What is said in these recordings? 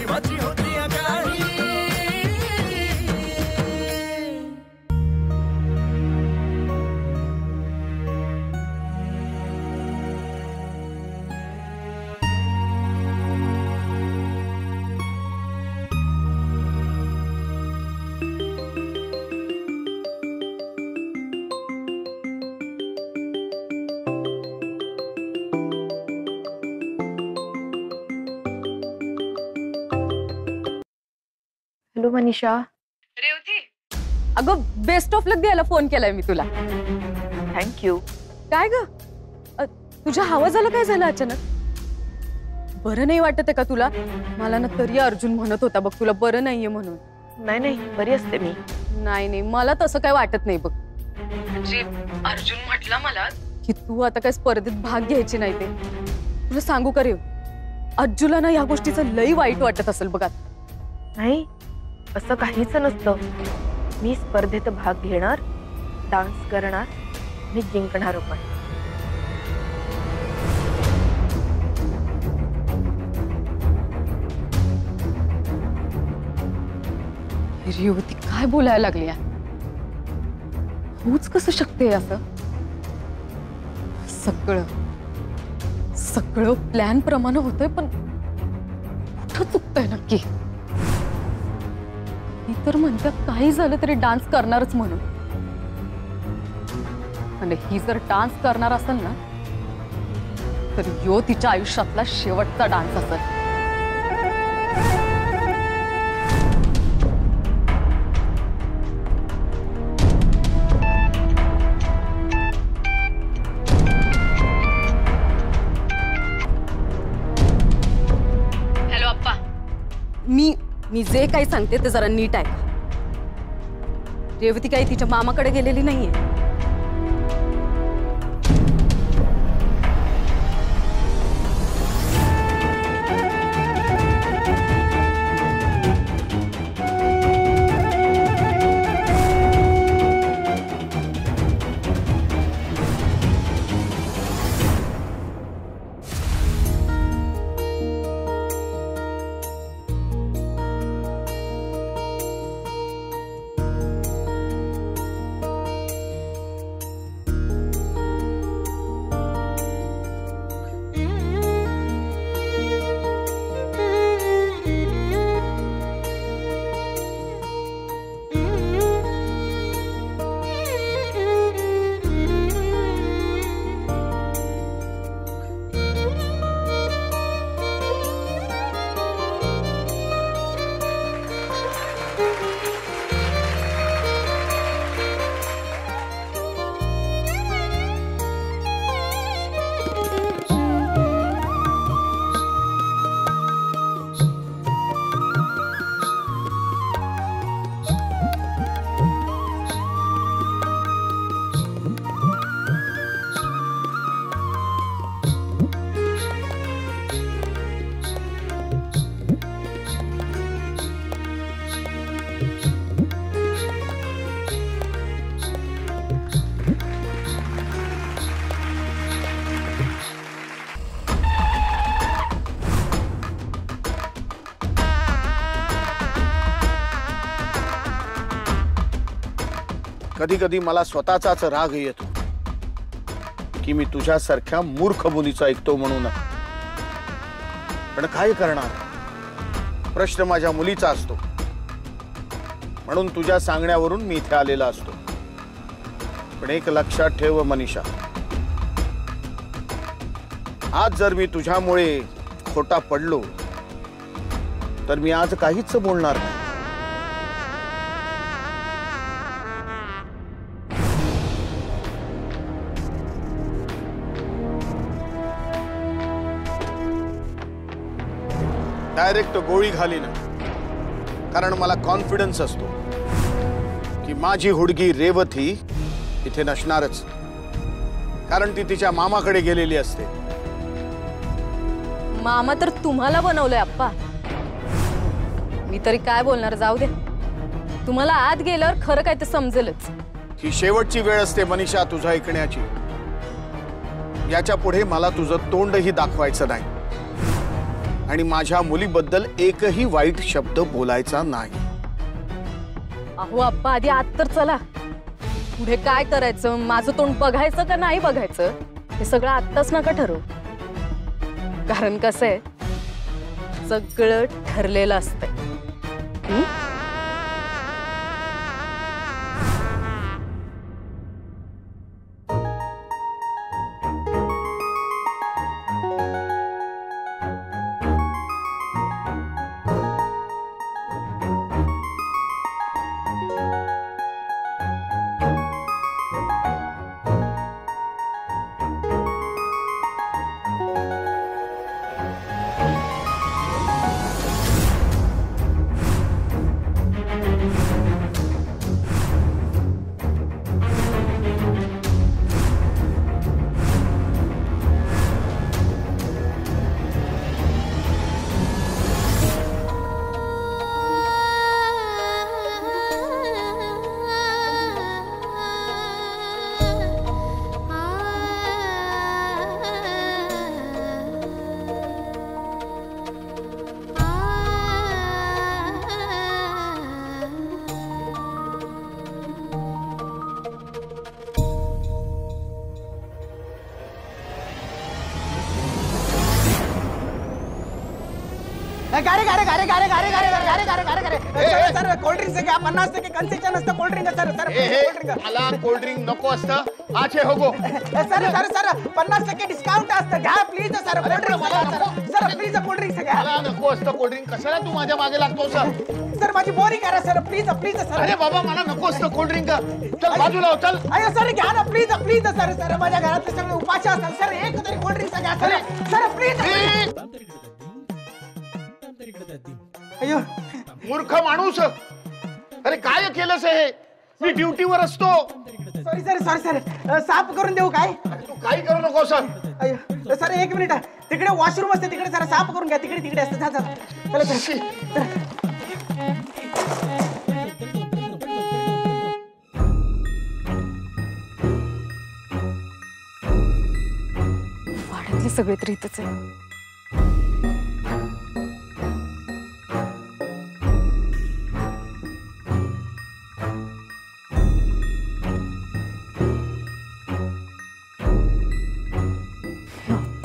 जीवाची होती आगाही। हॅलो मनीषा। रेवती, अगं बेस्ट ऑफ लक द्यायला फोन केलाय मी तुला। थँक्यू। काय ग, तुझ्या आवाजाला काय झालं अचानक? बरं नाही वाटत आहे का तुला? मला ना तरी अर्जुन म्हणत होता बघ तुला बरं नाहीये म्हणून। नाही नाही बरी असते मी। नाही नाही मला तसं काय वाटत नाही बघ। म्हणजे अर्जुन म्हटला मला की तू आता काय स्पर्धेत भाग घ्यायची नाही ते। तुला सांगू का रेव, अज्जूला ना या गोष्टीचं लई वाईट वाटत असेल बघ। नाही असं काहीच नसतं। मी स्पर्धेत भाग घेणार, डान्स करणार, मी जिंकणार पण। रेवती काय बोलायला लागली? होच कसं शक्य आहे असं? सगळं सगळं प्लॅन प्रमाणे होतंय पण कुठं चुकतंय नक्की? ही तर म्हणते काही झालं तरी डान्स करणारच म्हणून। आणि ही जर डान्स करणार असेल ना तर यो तिच्या आयुष्यातला शेवटचा डान्स असेल। हॅलो अप्पा, मी जे काही सांगते ते जरा नीट ऐका। रेवती काही तिच्या मामाकडे गेलेली नाहीये। कधी कधी मला स्वतःचाच राग येतो की मी तुझ्यासारख्या मूर्ख मुलीचं ऐकतो म्हणून। पण काय करणार, प्रश्न माझ्या मुलीचा असतो म्हणून तुझ्या सांगण्यावरून मी इथे आलेला असतो। पण एक लक्षात ठेव मनीषा, आज जर मी तुझ्यामुळे खोटा पडलो तर मी आज काहीच बोलणार नाही। डायरेक्ट गोळी घाली ना, कारण मला कॉन्फिडन्स असतो की माझी हुडगी रेवती इथे नसणारच, कारण ती तिच्या मामाकडे गेलेली असते। मामा तर तुम्हाला बनवलंय अप्पा। मी तरी काय बोलणार, जाऊ दे। तुम्हाला आत गेल्यावर खरं काय ते समजेलच। ही शेवटची वेळ असते मनीषा तुझं ऐकण्याची। याच्या पुढे मला तुझं तोंडही दाखवायचं नाही। आणि माझ्या मुलीबद्दल एकही वाईट शब्द बोलायचा नाही. अहो आप्पा, आधी आत तर चला. पुढे काय करायचं, माझं तोंड बघायचं का नाही बघायचं, हे सगळं आत्ताच नका ठरवू. कारण कसं आहे, सगळं ठरलेलं असतंय. गारे गारे गारे गारे गारे गारे गारे गारे गारे गारे सर कोल्ड ड्रिंक घ्या 50% कन्सेशन असतं cold drink sir sir cold drink मला कोल्ड ड्रिंक नको असतं. आचे होगो सर सर सर 50% डिस्काउंट असतं घ्या please sir cold drink sir please cold drink घ्या. मला नको असतं कोल्ड ड्रिंक. कशाला तू माझ्या मागे लागतो सर? सर माझी बोरी करा सर प्लीज प्लीज सर. अरे बाबा मला नको असतं कोल्ड ड्रिंक. चल बाजूला हो चल. अरे सर घ्या ना प्लीज प्लीज सर सर माझ्या घरातले सगळे उपाशी असतात सर एक तरी कोल्ड ड्रिंक घ्या सर सर प्लीज. अयो मूर्ख माणूस. अरे काय केलंस हे? मी ड्युटीवर असतो. सॉरी सर सॉरी सर साफ करून देऊ काय? तू काही करू नको सर. अयो सर एक मिनिट तिकडे वॉशरूम असते तिकडे सर साफ करून घ्या तिकडे तिकडे असते. चला चला वाड्यातले सगळे तर इथंच आहे.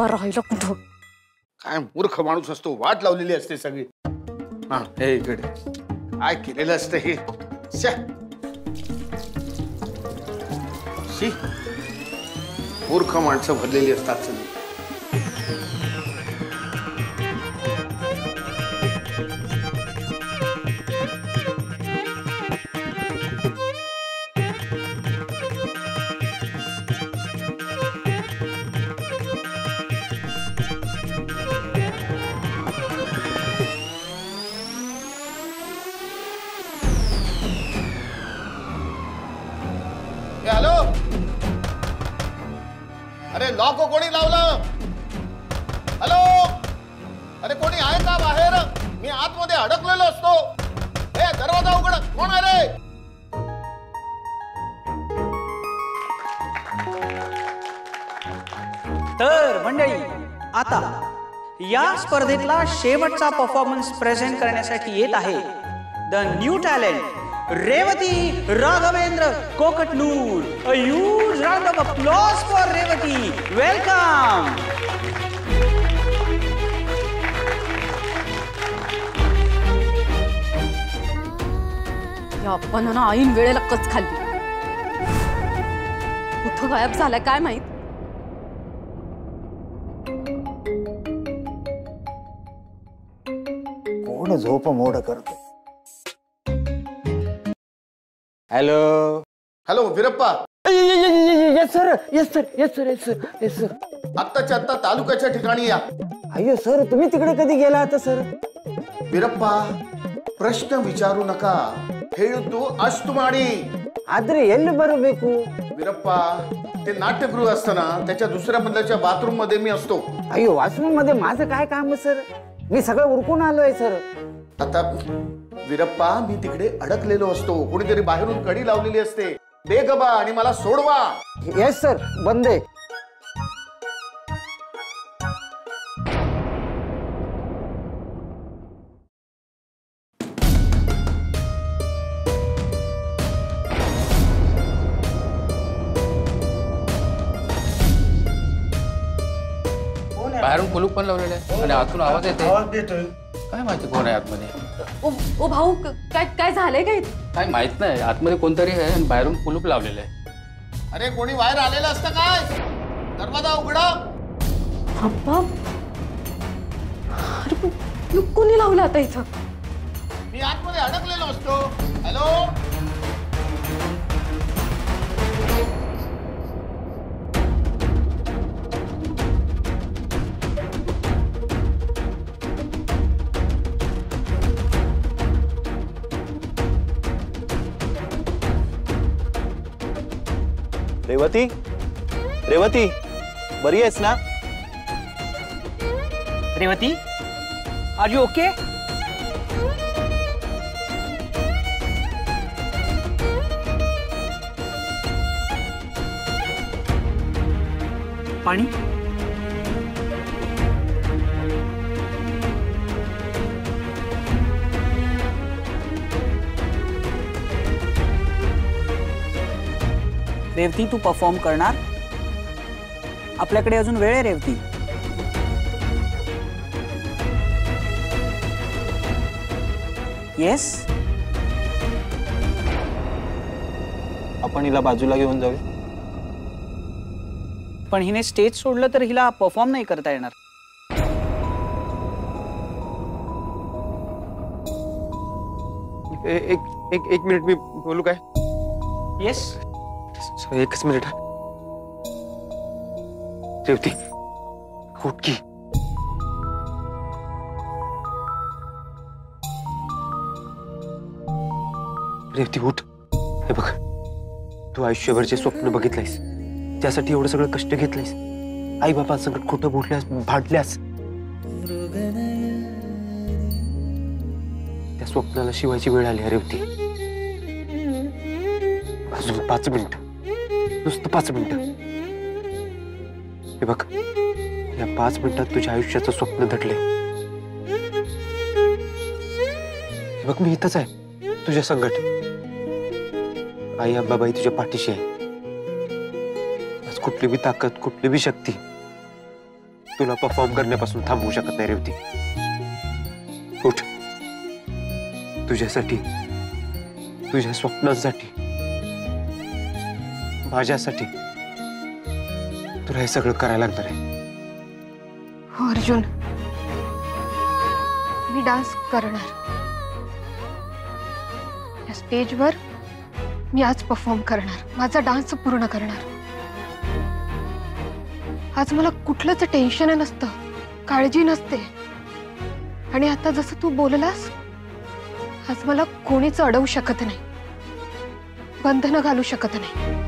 राहिला कुठं? काय मूर्ख माणूस असतो. वाट लावलेली असते सगळी. हा हे इकडे काय केलेलं असतं हे. मूर्ख माणसं भरलेली असतात सगळी. हॅलो. अरे लॉक कोणी लावलं? हॅलो. अरे कोणी आहे का बाहेर? मी आतमध्ये अडकलेलो असतो. ए दरवाजा उघड. कोण आहे रे? तर मंडळी आता या स्पर्धेतला शेवटचा परफॉर्मन्स प्रेझेंट करण्यासाठी येत आहे the new talent Revati Raghavendra Kokatnur. A huge round of applause for Revati. Welcome. या आपण ना ऐन वेळेला कच खाल्ली. कुठं गायब झालाय काय माहित. कोण झोप मोड करतो? Hello. Hello Veerappa. Yes sir yes sir yes sir yes sir yes sir. आत्ताच्या आत्ता तालुक्याच्या ठिकाणी या. अय्यो सर तुम्ही तिकडे कधी गेला आता सर? वीरप्पा प्रश्न विचारू नका. ಹೇಳುವುದು ಅಷ್ಟು ಮಾಡಿ. आद्रे ಎಲ್ಲಿ ಬರಬೇಕು? वीरप्पा ते नाट्यगृह असतं ना त्याच्या दुसऱ्या मधल्याच्या बाथरूम मध्ये मी असतो. अय्यो वॉशरूम मध्ये माझं काय काम सर? मी सगळं उरकून आलोय सर. आता वीरप्पा मी तिकडे अडकलेलो असतो. कोणीतरी बाहेरून कडी लावलेली असते. बेगबा आणि मला सोडवा. येस सर बंदे. बाहेरून कुलूप पण लावलेलं आहे आणि आतून आवाज येते. काय माहिती कोण आहे आतमध्ये. ओ भाऊ काय काय झालंय काय? काय माहित नाही. आतमध्ये कोणतरी आहे आणि बाहेरून कुलूप लावलेलं आहे. अरे कोणी बाहेर आलेलं असतं काय? दरवाजा उघडा. अप्पा अरे कोणी लावलं आता इथं? मी आतमध्ये अडकलेलो असतो. हॅलो. रेवती, रेवती, बरी आहेस ना? Revati, are you okay? पाणी. रेवती, तू परफॉर्म करणार? आपल्याकडे अजून वेळ आहे रेवती. येस. आपण हिला बाजूला घेऊन जाऊया. पण हिने स्टेज सोडलं तर हिला परफॉर्म नाही करता येणार. एक मिनिट, मी बोलू काय? येस. एकच मिनिट. रेवती उठ की. रेवती उठ. हे बघ, तू आयुष्यभरचे स्वप्न बघितलंयस, त्यासाठी एवढं सगळं कष्ट घेतलंयस, आई बाबांसंगत खोटं बोलल्यास, भांडल्यास, त्या स्वप्नाला शिवायची वेळ आली. रेवती अजून 5 मिनिट, नुसतं 5 मिनिट. हे बघ, या 5 मिनिटात तुझ्या आयुष्याचं स्वप्न दडले. हे बघ, मी इथंच आहे तुझ्या संगत. आई अंबाबाई तुझ्या पाठीशी आहे. आज कुठली बी ताकद, कुठली बी शक्ती तुला परफॉर्म करण्यापासून थांबवू शकत नाही. रेवती उठ. तुझ्यासाठी, तुझ्या स्वप्नांसाठी, माझ्यासाठी तुला हे सगळं करायला लागणार आहे. हो अर्जुन, मी डान्स करणार. या स्टेजवर मी आज परफॉर्म करणार, माझा डान्स पूर्ण करणार. आज मला कुठलंच टेन्शन नसतं, काळजी नसते. आणि आता जसं तू बोललास, आज मला कोणीच अडवू शकत नाही, बंधनं घालू शकत नाही.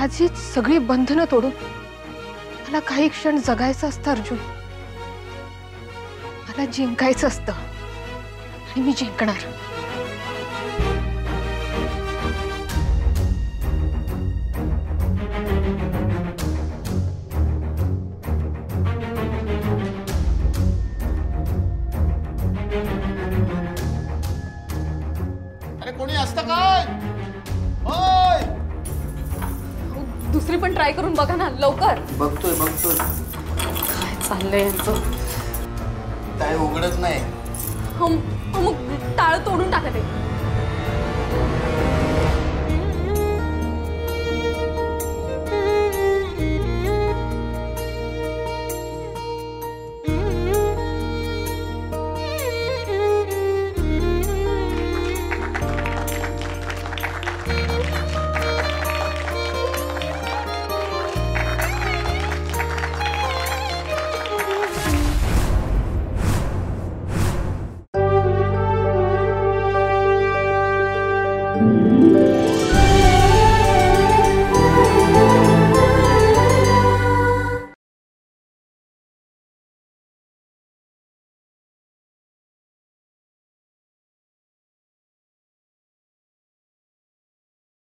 आज ही सगळी बंधनं तोडून मला काही क्षण जगायचं असतं अर्जुन. मला जिंकायचं असतं आणि मी जिंकणार. अरे कोणी असतं काय? ओय, दुसरी पण ट्राय करून बघा ना लवकर. बघतोय. काय चाललंय यांचं? काय उघडत नाही. मग टाळ तोडून टाका ते.